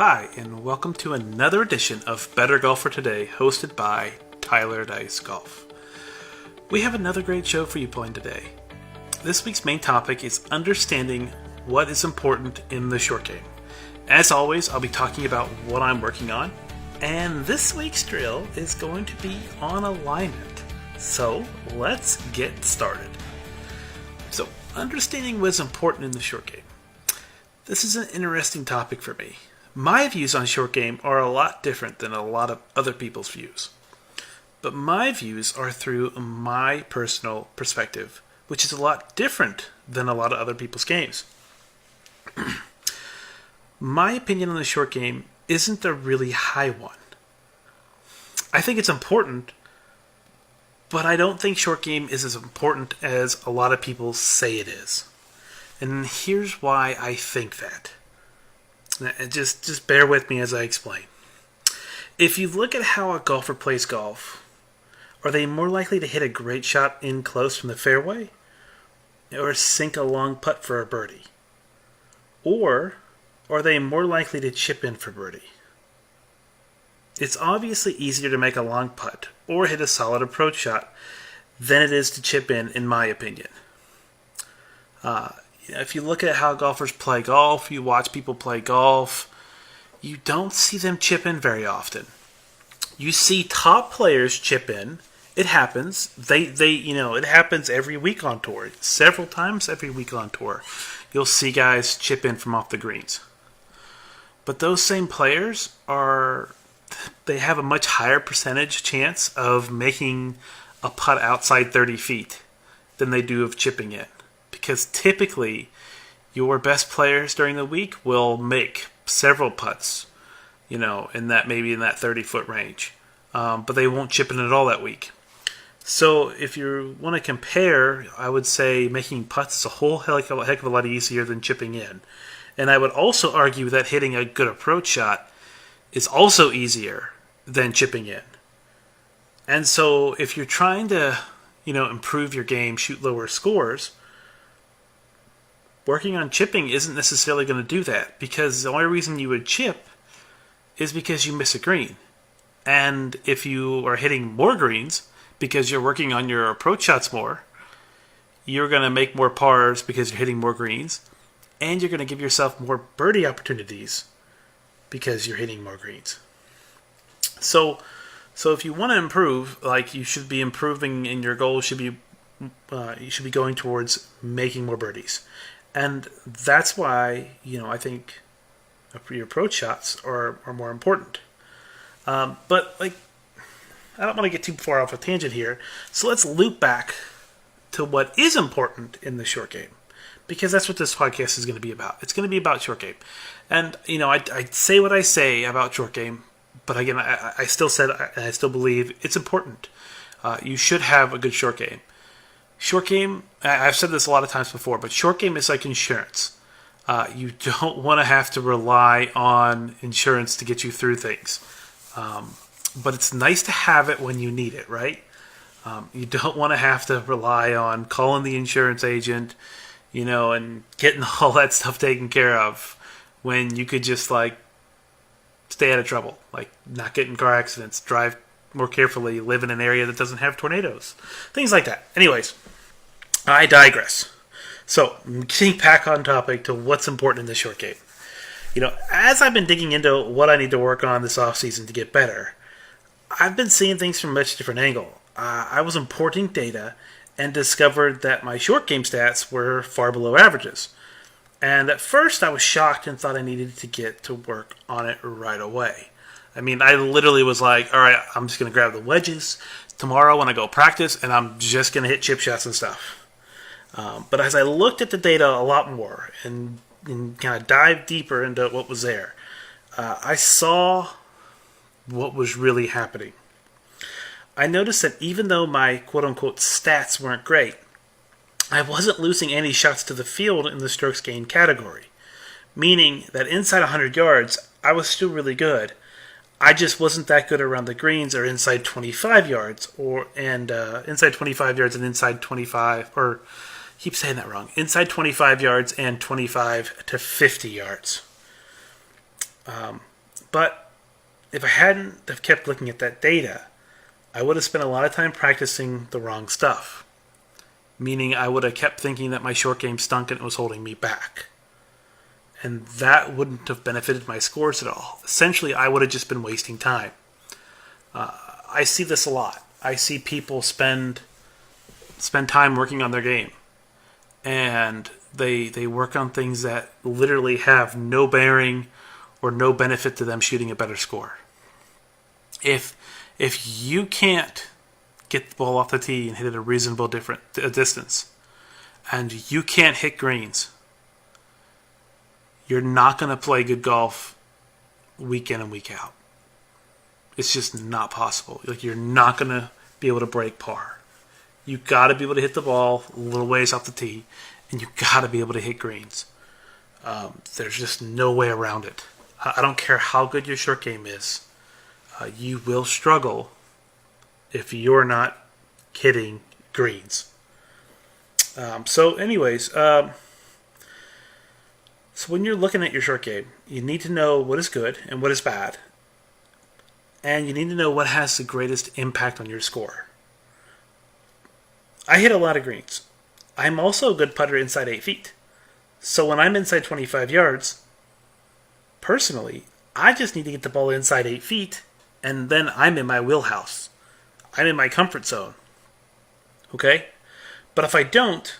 Hi, and welcome to another edition of Better Golfer Today, hosted by Tyler Dice Golf. We have another great show for you planned today. This week's main topic is understanding what is important in the short game. As always, I'll be talking about what I'm working on, and this week's drill is going to be on alignment. So, let's get started. So, understanding what's important in the short game. This is an interesting topic for me. My views on short game are a lot different than a lot of other people's views. But my views are through my personal perspective, which is a lot different than a lot of other people's games. My opinion on the short game isn't a really high one. I think it's important, but I don't think short game is as important as a lot of people say it is. And here's why I think that. Just bear with me as I explain. If you look at how a golfer plays golf, are they more likely to hit a great shot in close from the fairway? Or sink a long putt for a birdie? Or are they more likely to chip in for birdie? It's obviously easier to make a long putt or hit a solid approach shot than it is to chip in my opinion. If you look at how golfers play golf, you watch people play golf, you don't see them chip in very often. You see top players chip in. It happens. It happens every week on tour. Several times every week on tour. You'll see guys chip in from off the greens. But those same players they have a much higher percentage chance of making a putt outside 30 feet than they do of chipping in. Because typically, your best players during the week will make several putts, in that 30-foot range. But they won't chip in at all that week. So if you want to compare, I would say making putts is a whole heck of a lot easier than chipping in. And I would also argue that hitting a good approach shot is also easier than chipping in. And so if you're trying to, improve your game, shoot lower scores, working on chipping isn't necessarily going to do that, because the only reason you would chip is because you miss a green. And if you are hitting more greens because you're working on your approach shots more, you're going to make more pars because you're hitting more greens, and you're going to give yourself more birdie opportunities because you're hitting more greens. So if you want to improve, you should be improving, and your goal should be you should be going towards making more birdies. And that's why, I think your approach shots are more important. But I don't want to get too far off a tangent here. So let's loop back to what is important in the short game. Because that's what this podcast is going to be about. It's going to be about short game. And, I say what I say about short game. But again, I still believe it's important. You should have a good short game. Short game, I've said this a lot of times before, but short game is like insurance. You don't want to have to rely on insurance to get you through things. But it's nice to have it when you need it, right? You don't want to have to rely on calling the insurance agent, and getting all that stuff taken care of when you could just, stay out of trouble. Not get in car accidents, drive more carefully, live in an area that doesn't have tornadoes. Things like that. Anyways, I digress. So, getting back on topic to what's important in the short game. As I've been digging into what I need to work on this offseason to get better, I've been seeing things from a much different angle. I was importing data and discovered that my short game stats were far below averages. And at first I was shocked and thought I needed to get to work on it right away. I literally was like, all right, I'm just going to grab the wedges tomorrow when I go practice, and I'm just going to hit chip shots and stuff. But as I looked at the data a lot more and kind of dived deeper into what was there, I saw what was really happening. I noticed that even though my quote-unquote stats weren't great, I wasn't losing any shots to the field in the strokes gained category, meaning that inside 100 yards, I was still really good. I just wasn't that good around the greens or inside 25 yards, inside 25 yards and inside 25, or keep saying that wrong, inside 25 yards and 25 to 50 yards. But if I hadn't have kept looking at that data, I would have spent a lot of time practicing the wrong stuff. Meaning I would have kept thinking that my short game stunk and it was holding me back. And that wouldn't have benefited my scores at all. Essentially, I would have just been wasting time. I see this a lot. I see people spend time working on their game. And they work on things that literally have no bearing or no benefit to them shooting a better score. If you can't get the ball off the tee and hit it a reasonable distance, and you can't hit greens, you're not going to play good golf week in and week out. It's just not possible. Like, you're not going to be able to break par. You got to be able to hit the ball a little ways off the tee, and you got to be able to hit greens. There's just no way around it. I don't care how good your short game is. You will struggle if you're not hitting greens. So when you're looking at your short game, you need to know what is good and what is bad. And you need to know what has the greatest impact on your score. I hit a lot of greens. I'm also a good putter inside 8 feet. So when I'm inside 25 yards, personally, I just need to get the ball inside 8 feet, and then I'm in my wheelhouse. I'm in my comfort zone. Okay? But if I don't,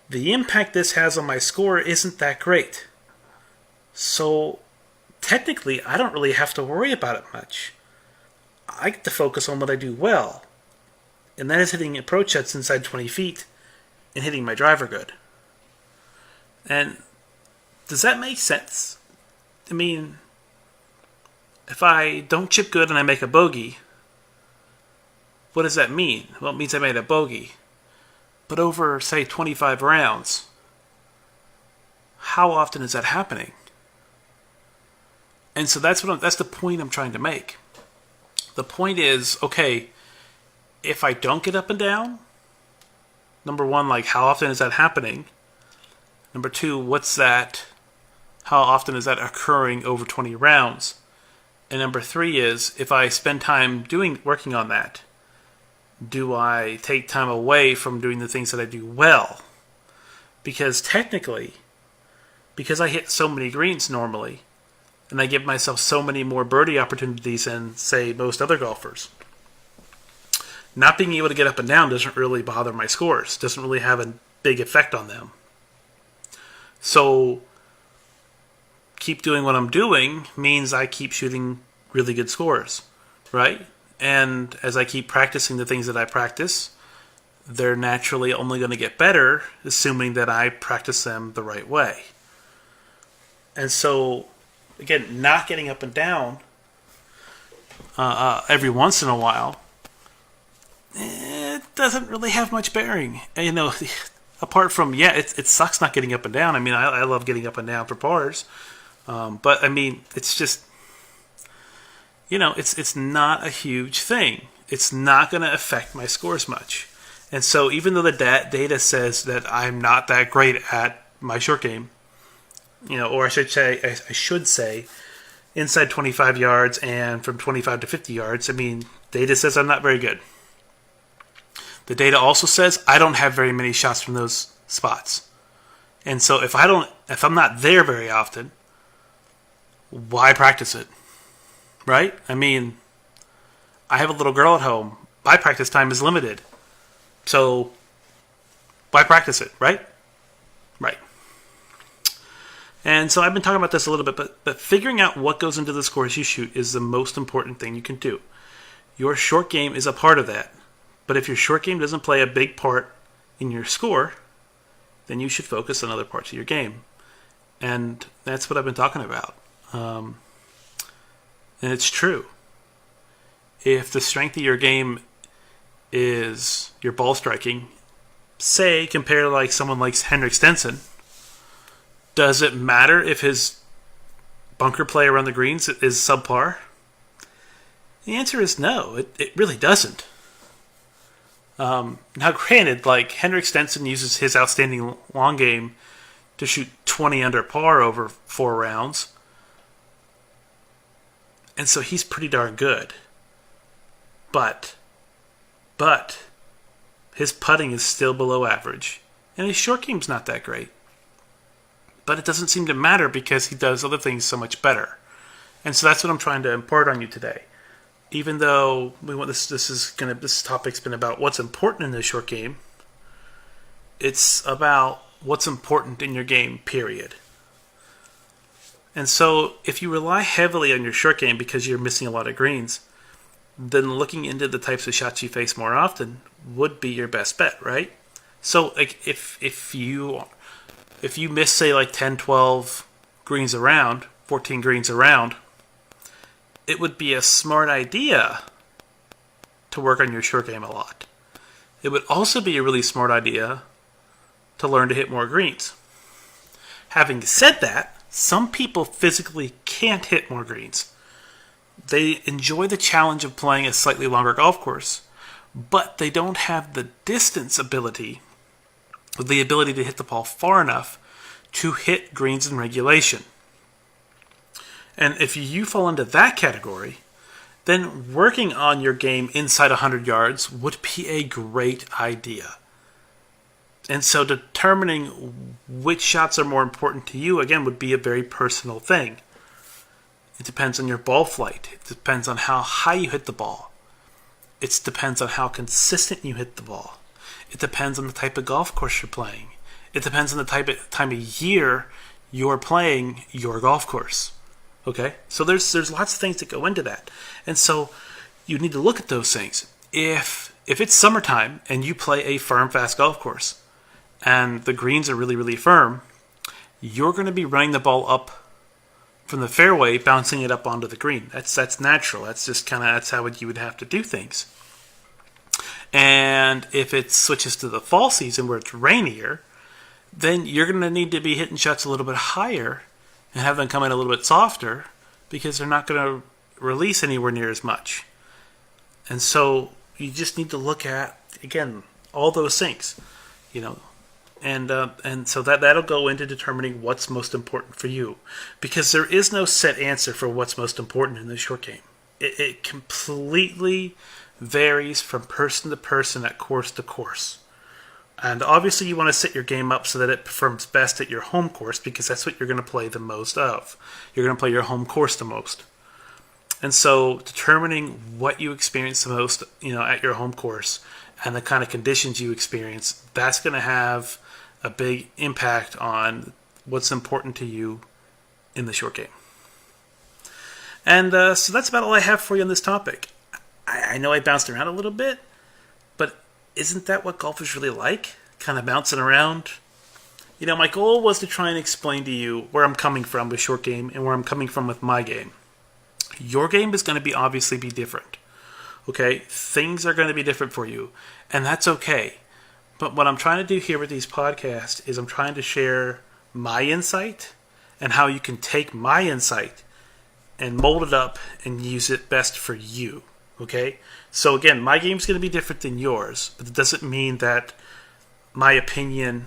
the impact this has on my score isn't that great. So technically, I don't really have to worry about it much. I get to focus on what I do well, and that is hitting approach shots inside 20 feet and hitting my driver good. And does that make sense? I mean, if I don't chip good and I make a bogey, what does that mean? Well, it means I made a bogey. But over, say, 25 rounds, how often is that happening? And so that's the point I'm trying to make. The point is, okay, if I don't get up and down, number one, like, how often is that happening? Number two, how often is that occurring over 20 rounds? And number three is, if I spend time working on that, do I take time away from doing the things that I do well? Because technically, because I hit so many greens normally, and I give myself so many more birdie opportunities than, say, most other golfers, not being able to get up and down doesn't really bother my scores, doesn't really have a big effect on them. So keep doing what I'm doing means I keep shooting really good scores, right? And as I keep practicing the things that I practice, they're naturally only going to get better, assuming that I practice them the right way. And so, again, not getting up and down every once in a while, it doesn't really have much bearing. You know, apart from, it sucks not getting up and down. I mean, I love getting up and down for pars. But, I mean, it's just, you know, it's not a huge thing. It's not going to affect my scores much. And so even though the data says that I'm not that great at my short game, you know, or I should say inside 25 yards and from 25 to 50 yards, I mean, data says I'm not very good. The data also says I don't have very many shots from those spots. And so if I'm not there very often, why practice it? Right? I mean, I have a little girl at home. My practice time is limited. So, why practice it, right? Right. And so I've been talking about this a little bit, but figuring out what goes into the scores you shoot is the most important thing you can do. Your short game is a part of that. But if your short game doesn't play a big part in your score, then you should focus on other parts of your game. And that's what I've been talking about. And it's true. If the strength of your game is your ball striking, say, compared to like someone like Henrik Stenson, does it matter if his bunker play around the greens is subpar? The answer is no. It really doesn't. Now, granted, like Henrik Stenson uses his outstanding long game to shoot 20 under par over 4 rounds. And so he's pretty darn good. But his putting is still below average. And his short game's not that great. But it doesn't seem to matter because he does other things so much better. And so that's what I'm trying to impart on you today. Even though this topic's been about what's important in the short game, it's about what's important in your game, period. And so if you rely heavily on your short game because you're missing a lot of greens, then looking into the types of shots you face more often would be your best bet, right? So like if you miss, say, like 10, 12 greens around, 14 greens around, it would be a smart idea to work on your short game a lot. It would also be a really smart idea to learn to hit more greens. Having said that, some people physically can't hit more greens. They enjoy the challenge of playing a slightly longer golf course, but they don't have the distance ability, the ability to hit the ball far enough to hit greens in regulation. And if you fall into that category, then working on your game inside 100 yards would be a great idea. And so determining which shots are more important to you, again, would be a very personal thing. It depends on your ball flight. It depends on how high you hit the ball. It depends on how consistent you hit the ball. It depends on the type of golf course you're playing. It depends on the time of year you're playing your golf course. Okay? So there's lots of things that go into that. And so you need to look at those things. If it's summertime and you play a firm, fast golf course and the greens are really, really firm, you're going to be running the ball up from the fairway, bouncing it up onto the green. That's natural. That's just that's how you would have to do things. And if it switches to the fall season where it's rainier, then you're going to need to be hitting shots a little bit higher and have them come in a little bit softer because they're not going to release anywhere near as much. And so you just need to look at, again, all those things, and so that'll go into determining what's most important for you, because there is no set answer for what's most important in the short game. It completely varies from person to person, at course to course. And obviously you want to set your game up so that it performs best at your home course, because that's what you're going to play the most of. You're going to play your home course the most. And so determining what you experience the most, at your home course and the kind of conditions you experience, that's going to have a big impact on what's important to you in the short game. And so that's about all I have for you on this topic. I know I bounced around a little bit, but isn't that what golf is really like? Kind of bouncing around? My goal was to try and explain to you where I'm coming from with short game and where I'm coming from with my game. Your game is going to obviously be different. Okay? Things are going to be different for you, and that's okay. But what I'm trying to do here with these podcasts is I'm trying to share my insight and how you can take my insight and mold it up and use it best for you. Okay? So again, my game's going to be different than yours, but it doesn't mean that my opinion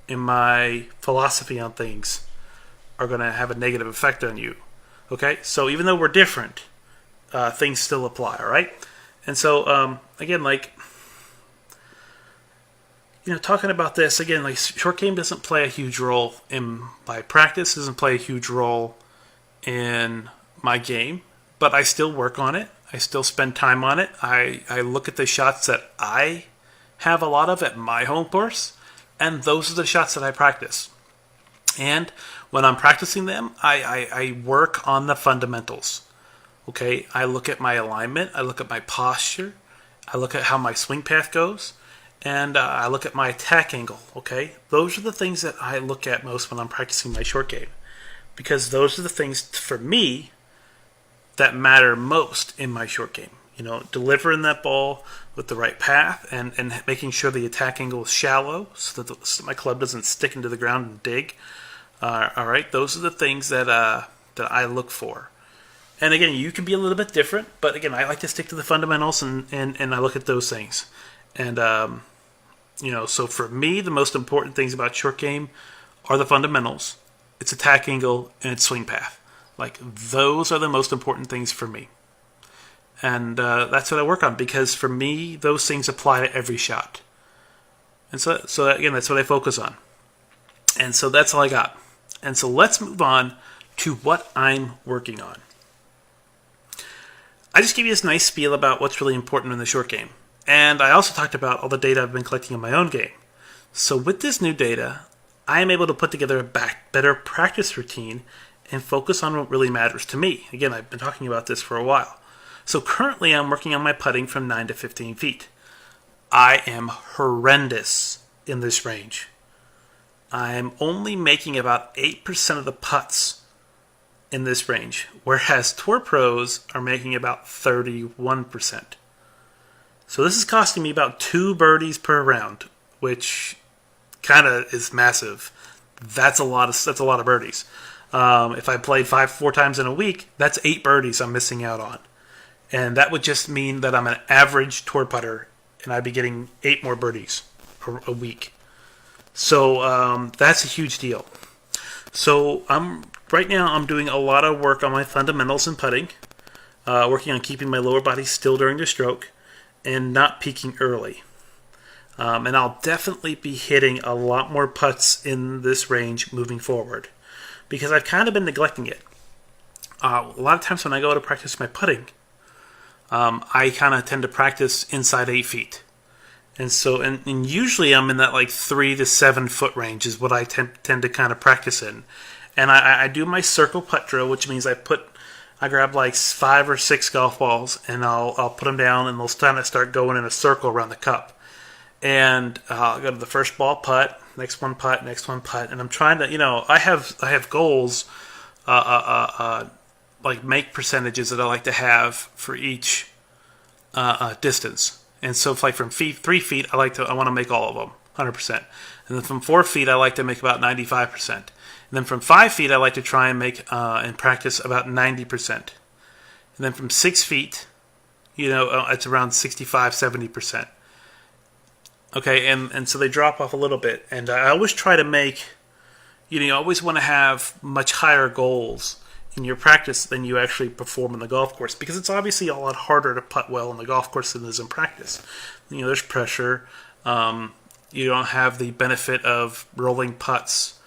and my philosophy on things are going to have a negative effect on you. Okay? So even though we're different, things still apply, alright? And so, again, talking about this, again, short game doesn't play a huge role in my practice, doesn't play a huge role in my game, but I still work on it. I still spend time on it. I look at the shots that I have a lot of at my home course, and those are the shots that I practice. And when I'm practicing them, I work on the fundamentals. Okay, I look at my alignment, I look at my posture, I look at how my swing path goes, and I look at my attack angle. Okay, those are the things that I look at most when I'm practicing my short game, because those are the things for me that matter most in my short game. Delivering that ball with the right path and making sure the attack angle is shallow so that my club doesn't stick into the ground and dig. All right, those are the things that I look for. And again, you can be a little bit different, but again, I like to stick to the fundamentals and I look at those things. And so for me, the most important things about short game are the fundamentals, its attack angle, and its swing path. Like, those are the most important things for me. And that's what I work on, because for me, those things apply to every shot. And so again, that's what I focus on. And so that's all I got. And so let's move on to what I'm working on. I just gave you this nice spiel about what's really important in the short game. And I also talked about all the data I've been collecting in my own game. So with this new data, I am able to put together a better practice routine and focus on what really matters to me. Again, I've been talking about this for a while. So currently I'm working on my putting from 9 to 15 feet. I am horrendous in this range. I'm only making about 8% of the putts in this range, whereas tour pros are making about 31%. So this is costing me about 2 birdies per round, which kind of is massive. That's a lot of birdies. If I played 4 times in a week, that's 8 birdies I'm missing out on. And that would just mean that I'm an average tour putter, and I'd be getting 8 more birdies a week. So that's a huge deal. So right now I'm doing a lot of work on my fundamentals in putting, working on keeping my lower body still during the stroke, and not peaking early. And I'll definitely be hitting a lot more putts in this range moving forward, because I've kind of been neglecting it. A lot of times when I go to practice my putting, I kind of tend to practice inside 8 feet. And so, and usually I'm in that like 3 to 7 foot range is what I tend to kind of practice in. And I do my circle putt drill, which means I grab like 5 or 6 golf balls, and I'll put them down, and they'll kind of start going in a circle around the cup. And I'll go to the first ball, putt, next one putt, and I'm trying to, I have goals, like make percentages that I like to have for each distance. And so, if like from 3 feet, I want to make all of them 100%. And then from 4 feet, I like to make about 95%. And then from 5 feet, I like to try and make and practice about 90%. And then from 6 feet, it's around 65-70%. Okay, and so they drop off a little bit. And I always try to make, you always want to have much higher goals in your practice than you actually perform on the golf course, because it's obviously a lot harder to putt well on the golf course than it is in practice. There's pressure. You don't have the benefit of rolling putts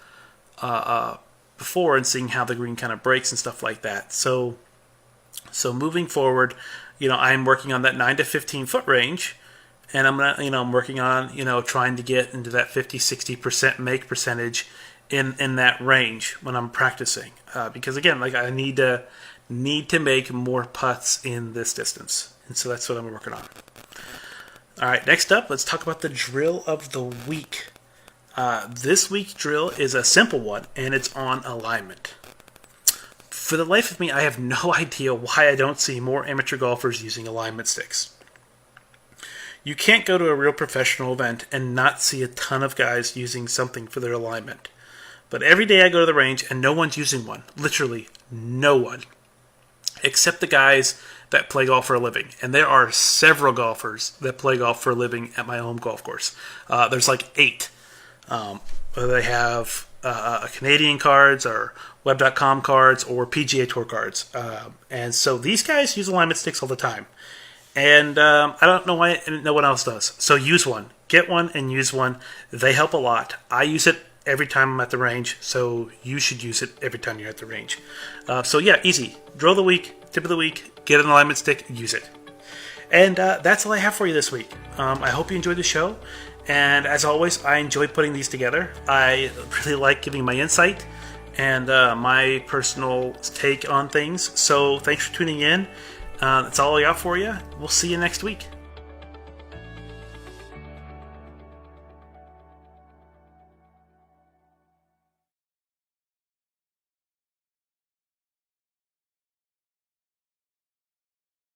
before and seeing how the green kind of breaks and stuff like that. So moving forward, I'm working on that 9 to 15 foot range, and I'm working on trying to get into that 50-60% make percentage in that range when I'm practicing, because again, like I need to make more putts in this distance, and so that's what I'm working on. All right, next up, let's talk about the drill of the week. This week's drill is a simple one, and it's on alignment. For the life of me, I have no idea why I don't see more amateur golfers using alignment sticks. You can't go to a real professional event and not see a ton of guys using something for their alignment. But every day I go to the range and no one's using one. Literally no one. Except the guys that play golf for a living. And there are several golfers that play golf for a living at my home golf course. There's like 8. Whether they have Canadian cards or Web.com cards or PGA Tour cards. And so these guys use alignment sticks all the time. And I don't know why no one else does. So use one. Get one and use one. They help a lot. I use it every time I'm at the range, so you should use it every time you're at the range. So yeah, easy. Drill of the week, tip of the week, get an alignment stick, use it. And that's all I have for you this week. I hope you enjoyed the show. And as always, I enjoy putting these together. I really like giving my insight and my personal take on things. So thanks for tuning in. That's all I got for you. We'll see you next week.